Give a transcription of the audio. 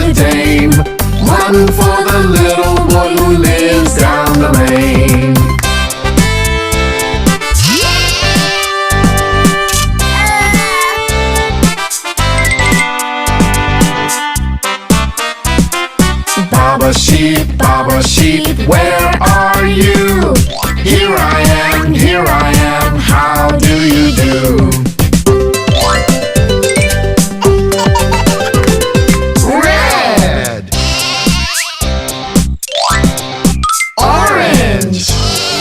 the dame. One for the little boy who lives down the lane. Baba sheep, where